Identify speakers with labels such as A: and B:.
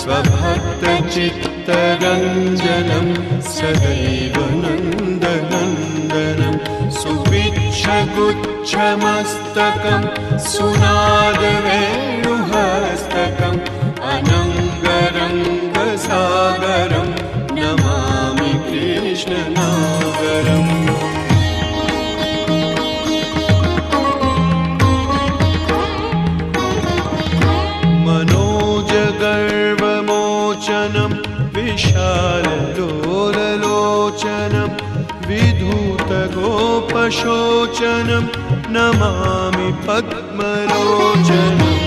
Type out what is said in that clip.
A: स्वभक्तचित्तरञ्जनं Sadaiv नन्दनन्दनं सुविच्छगुच्छमस्तकं सुनादवेणुहस्तकम् अनङ्गरङ्गसागरं Namami कृष्णनागरम्। मनोजगर्वमोचनं विशाललोललोचनं विधूतगोपशोचनं Namami पद्मलोचनम्।